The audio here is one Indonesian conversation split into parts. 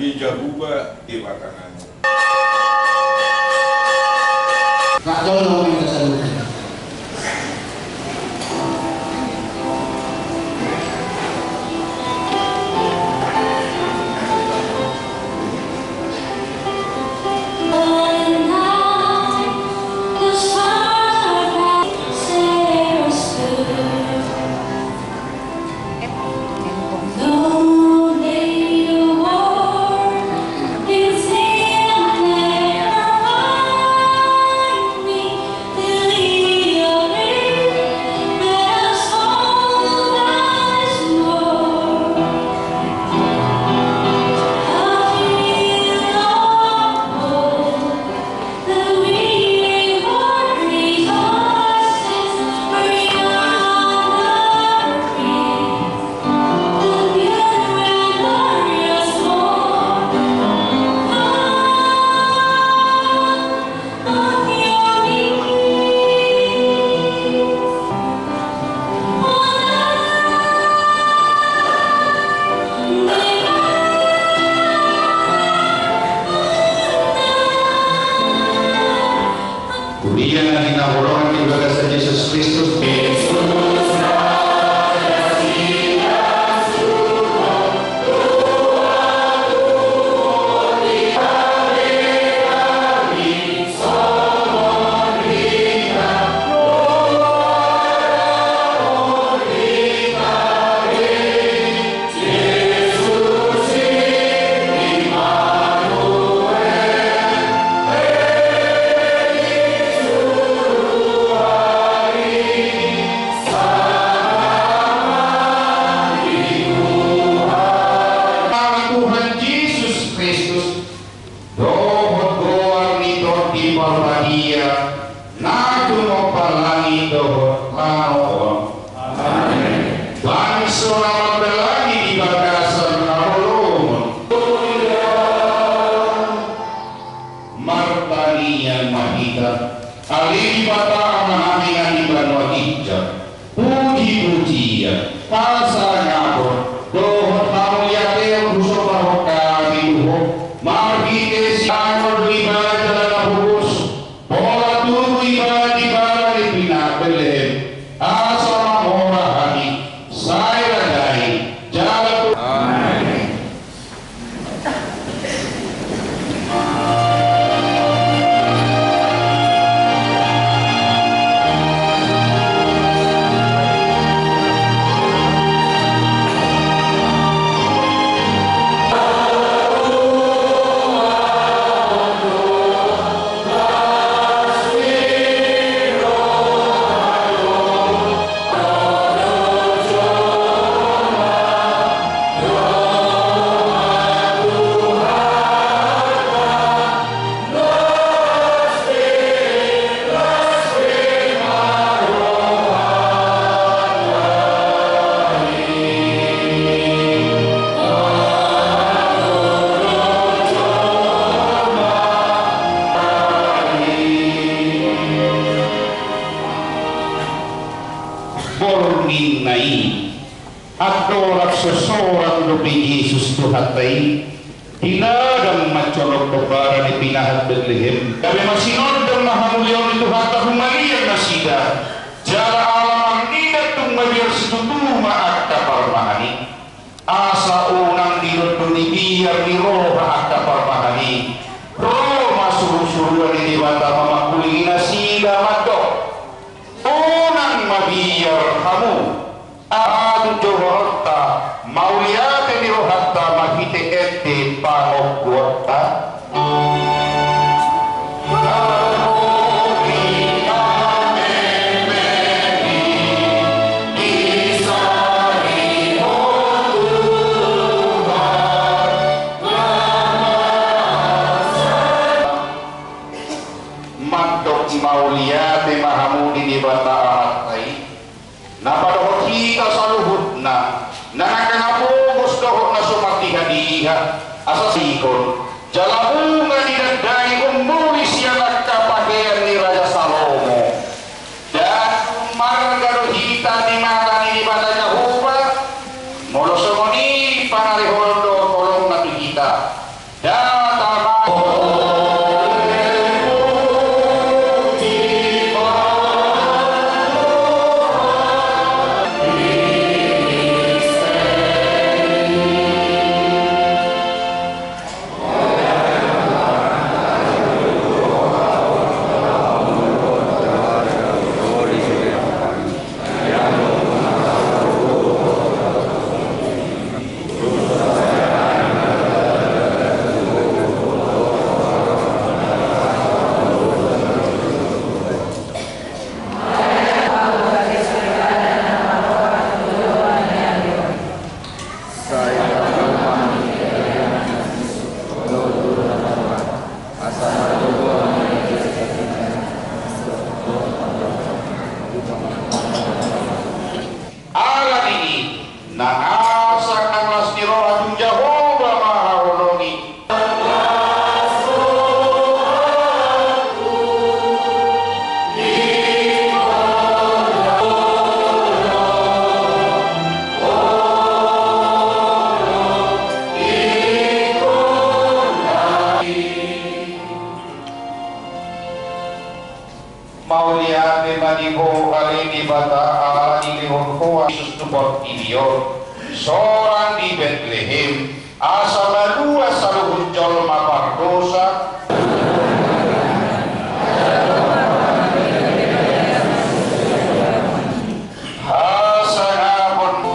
gijahuba di batangan. Kak Jol ngomongin ke sana. Jalabunga didandai umuri sianak kapakaian ni Raja Salomo. support idiot seorang di Bethlehem asal lalu saluhun mapardosa hasanapun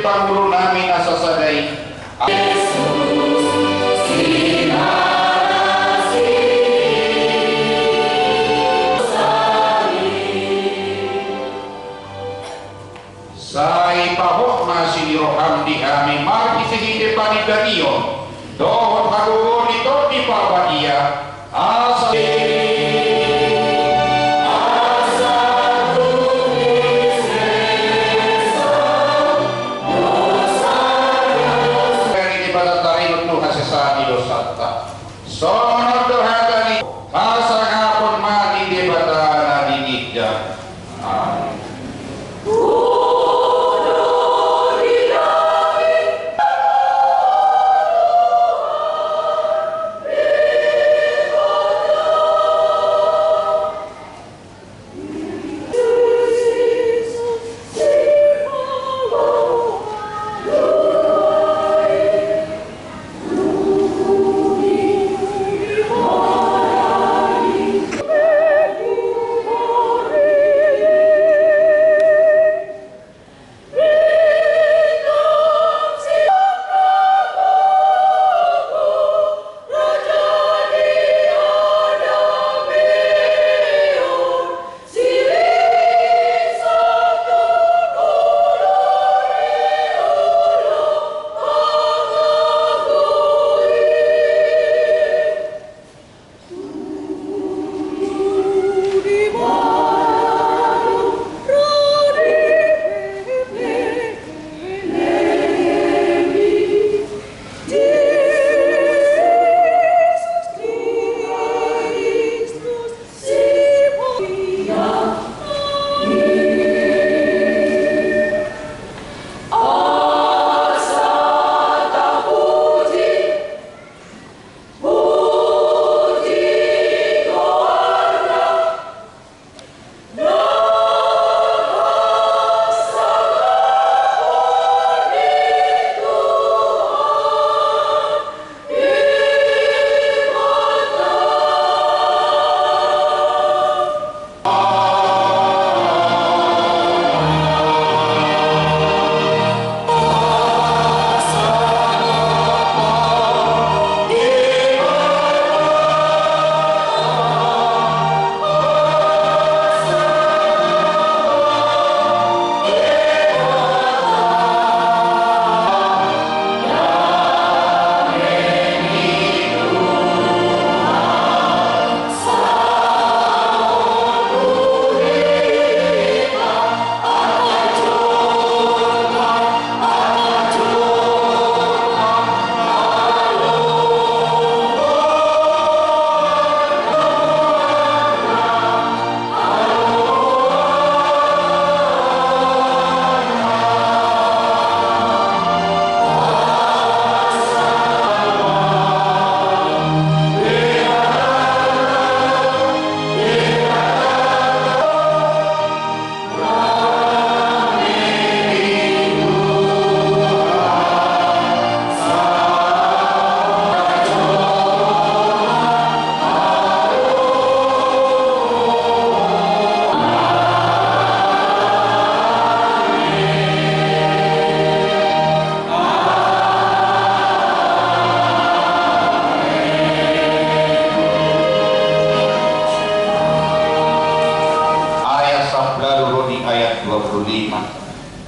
Pangulo namin nasasaday. Sa ipahok na siniroham di kami markisihide panigdaniyon doon kagugo nito di pabadia asa sonod dohatani kasangapon mati debata dinigda. Amin.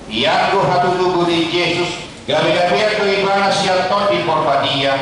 Iyan ko hatutubo ni Jesus, gabi-gabi at iba na siya to di porbadia,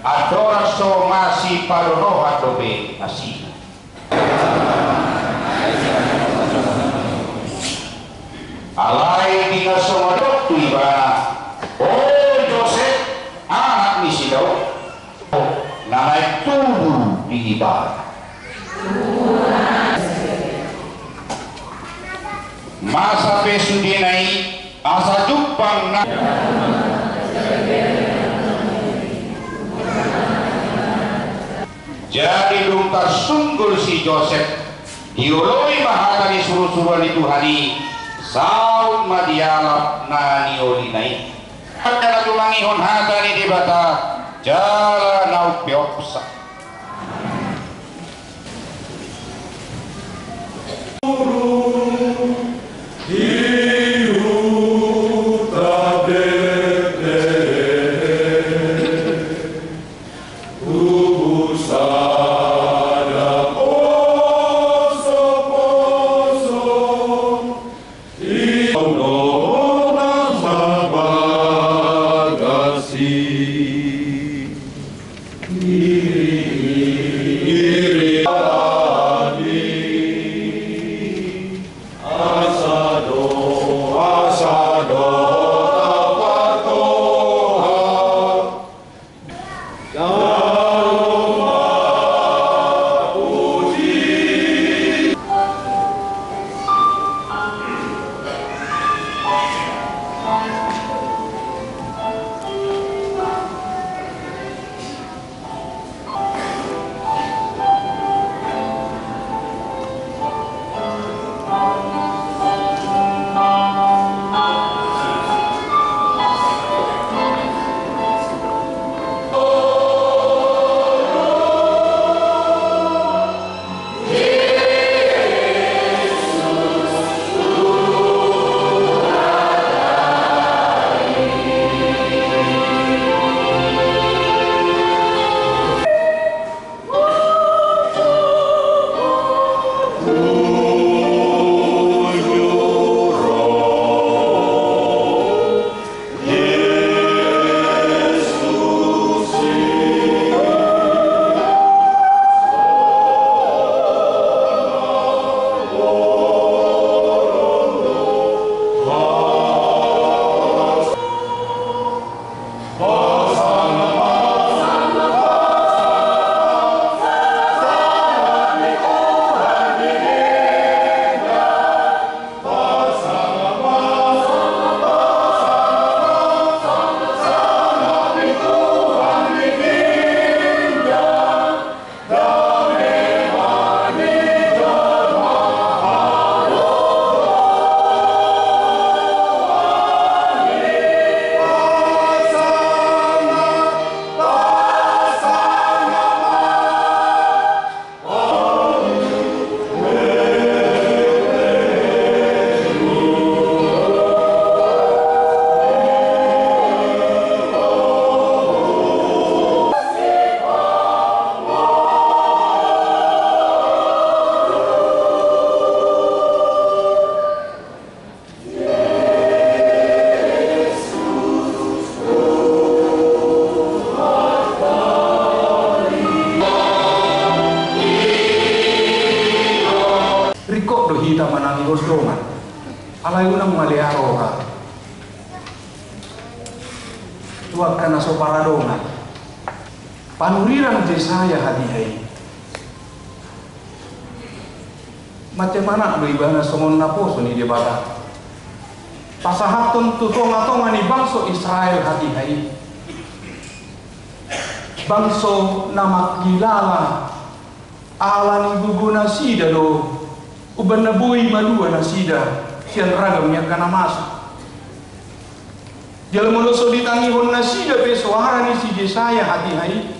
at dorang so masi paluno at dobe asina. Alay di na sumadok to iba na, oh Joseph, anak ni Sidaw, na may tubo di iba. Masa pesudinai asa jupang na jadi lumtar sunggul si Joseph diuloi mahata ni suruh-suruh ni Tuhani saud madialap na niolinai hata lumangihon hata ni dibata jala nau piopsa hita manangi osdongan alay unang maliaro ka tuwag ka na so paradongan panurirang Jesaya hadihay macam do ibana songon na poso ni debata pasahaton tutong-atongan ni bangso Israel hadihay bangso na makilala ala ni gugu na sida do uban na buhay malua na sida siyan ragam niya ka na masuk jala moloso ditangihon na sida pe suara ni si Jesaya hadihay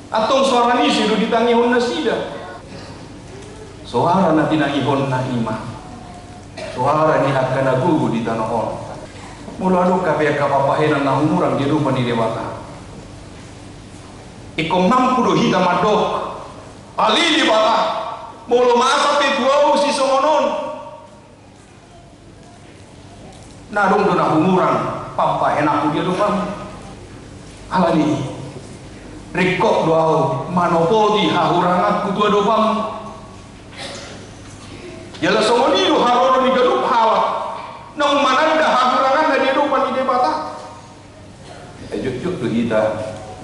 atong suara ni sido ditangihon na sida suara na tinangihon na ima suara ni akan na gugu di tanahon mula do kabe kapapahenan na humurang di lupa ni dewata ikom mampu do hita madok alili bata molo masa pe tuabu si somonon nadong do na humuran pampa enak dia do pam alani rekok doa manopodi hahurangat kutua do pam jala somoni do haroro ni gadup hawa nong mananda hahurangan na dia do pan ide bata juk tu kita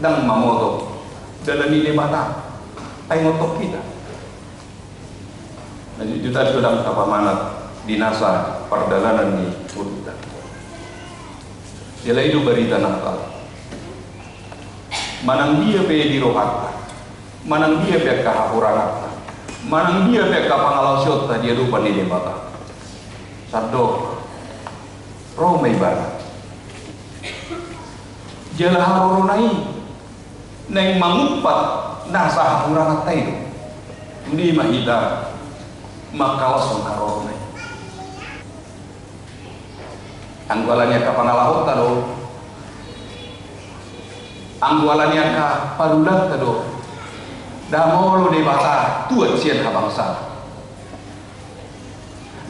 dang mamoto dalam ide bata ay ngotok kita juta sudah apa manat dinasa perdalanan ni kita jala itu berita nakal manang dia pe di rohatta manang dia pe kahahurangatta manang dia pe kapangalausyota dia lupa ni debata sadok rome ibara jala haroronai neng mangupat nasa hahurangatta itu ini mahida makalason haroronai anggalannya kapangalahota do anggalannya ka parulat do damolo de bata tuat sian habangsa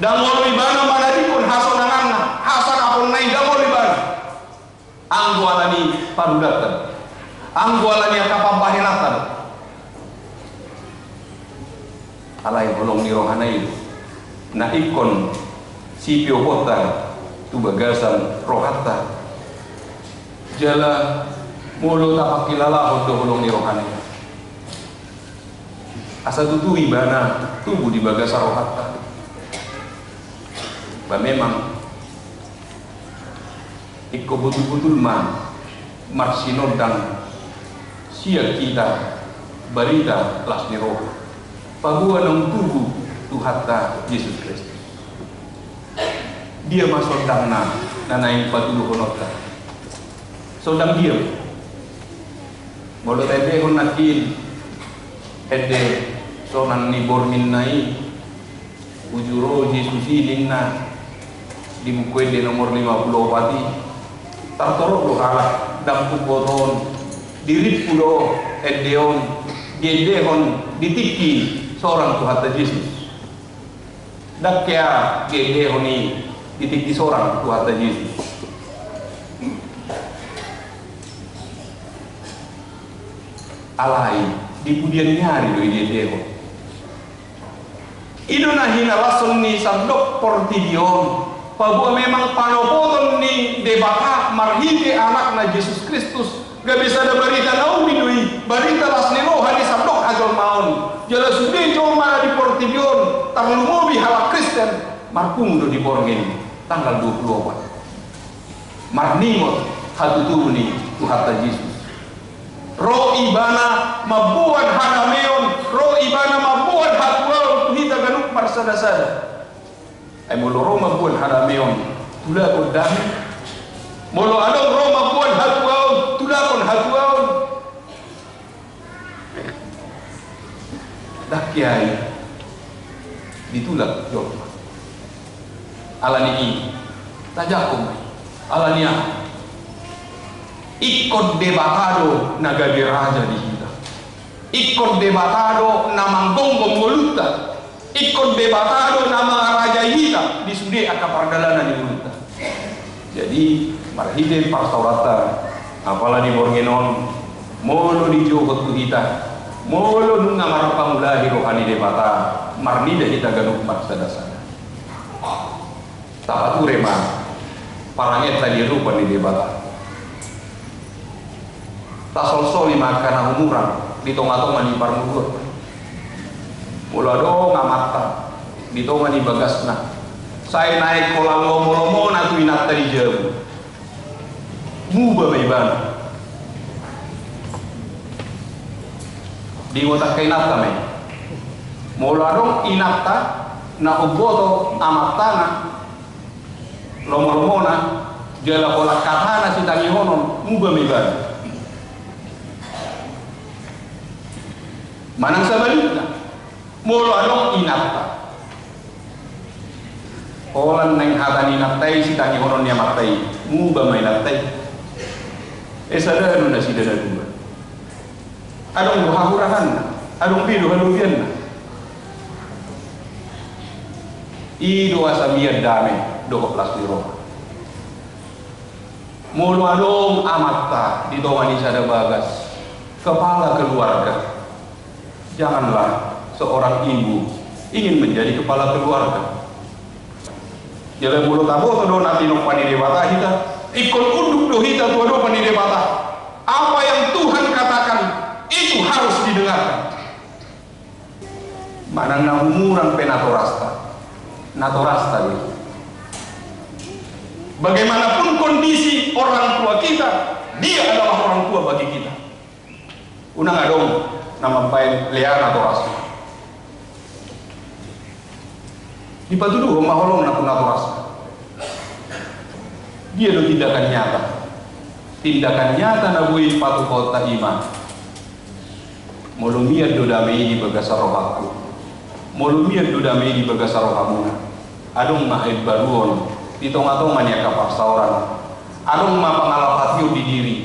damolo ibana manadikun hasonanganna hasan apon nai damolo ibana anggalani parulat anggalannya ka pampahelatan alai bolong ni rohanai na ikon sipio kota tu bagasan rohatta jala mulu tapakilala hodo bolong ni rohanai asa tutu ibana tubuh di bagasa rohatta ba memang ikko betul-betul marsinod dan siap kita barita kelas ni roh pagua ng tubuh Tuhatta Yesus Kristus dia masuk dangna nanaing patuluh honota sodang dia bolo tebe hon nakin ede sonan ni bormin nai ujuro Yesus ininna di mukwede nomor 50 pati tartorok lo halak dampu boton dirit pulo edeon gedehon ditiki seorang Tuhatta Yesus dakya gedehoni ditiki seorang Tuhatta Yesus alai di pudian nyari do ide deho ido na hina lason ni sabdok portidion pabua memang panopoton ni debata marhite anak na Yesus Kristus gak bisa ada berita naumi doi berita lasnelo hari sabdok agol maon jala sude cuma di portidion tarlumobi halak Kristen marpung do di borgen tanggal 24 marningot hatutuni Tuhatta Yesus roh ibana mabuan hadameon roh ibana mabuan hatual tuhita ganuk marsada-sada ay molo roh mabuan hadameon tula ko dami molo adong roh mabuan hatual tula kon hatual dakyai ditulak jod alani ini tajakum alania ikut debatado naga diraja di kita ikut debatado namang gonggong moluta ikut debatado nama raja kita di sude aka pardalana di moluta jadi marhide pastaurata apalah di borgenon molo di johot kita molo nunga marapamulahi rohani debata marnida kita ganuk maksada-sada tapature man paranget tadi rupa di debata tak sol-soli makan umuran di tonga-tonga di parmugur mula do ngamata di tonga di bagasna saya naik kolam lomo-lomo natu inak tadi jauh muba meibana di ngotak kainata me mula dong inakta na uboto amatana lomo-lomo na jala kolak katana si tangi honon muba meibana manang sabalikna molo anong inapta olan neng hatan inaptai si tangi honon niya matay muba may naptay sadano na si danaduman adong buhahurahan na adong pido halubian na ido asamiyan dami 12 ni Roma Mulu adong amata di tongan isada bagas, kepala keluarga. Janganlah seorang ibu ingin menjadi kepala keluarga. Jalan mulu tabo to do nanti no panide bata hita, ikut unduk do hita tuh do panide bata. Apa yang Tuhan katakan itu harus didengarkan. Mana namurang penatorasta, natorasta itu. Bagaimanapun kondisi orang tua kita, dia adalah orang tua bagi kita. Unang adong nama pain leana atau rasu. Dipatuduh maholong nato rasu. Dia do tindakan nyata. Tindakan nyata nabui patu kota iman. Molumia do damai di bagasar rohaku. Molumia do damai di bagasar rohamuna. Adong mahid baruon. Di tonga-tongan ya kapal sauran. Adong ma pangalapatiu di diri.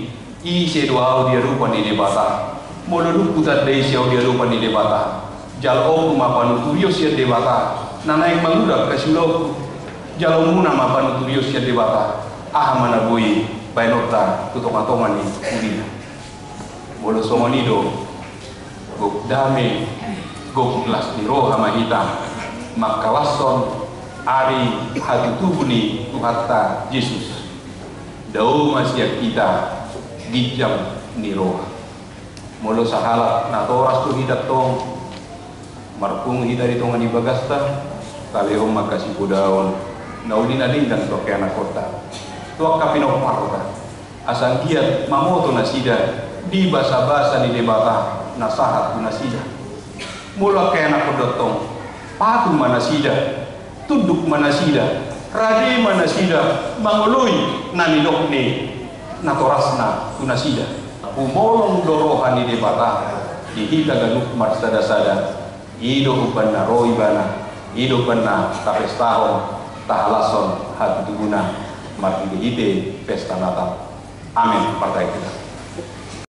Ise doa dia rupa di debata. Moloduk putat dei siau dia rupa di debata. Jalo ma panuturios ya debata. Nanaik mangudak kasulok. Jalo muna ma panuturios ya debata. Ah mana bui bainota tu tonga-tongan ni udina. Molo somonido gok dame gok las di roha mahita makawason ari hati tubuh ni Tuhatta Yesus dau masih kita gijam ni roha molo sahala natoras tu hidat tong marpung hidari tongan di bagasta kaleo makasih pudaon naudin ading dan toke anak kota tuak kapinok parota asang giat mamoto nasida di basa-basa di debata nasahat nasida mula ke anak kodotong patu manasida tunduk manasida radi manasida mangului nanidok ni natorasna tunasida umolong dorohan di debata dihita ganuk marsada-sada ido upan na roi bana ido upan na tapestahon tahalason hati tuguna marti ite pesta Natal. Amin. Partai kita.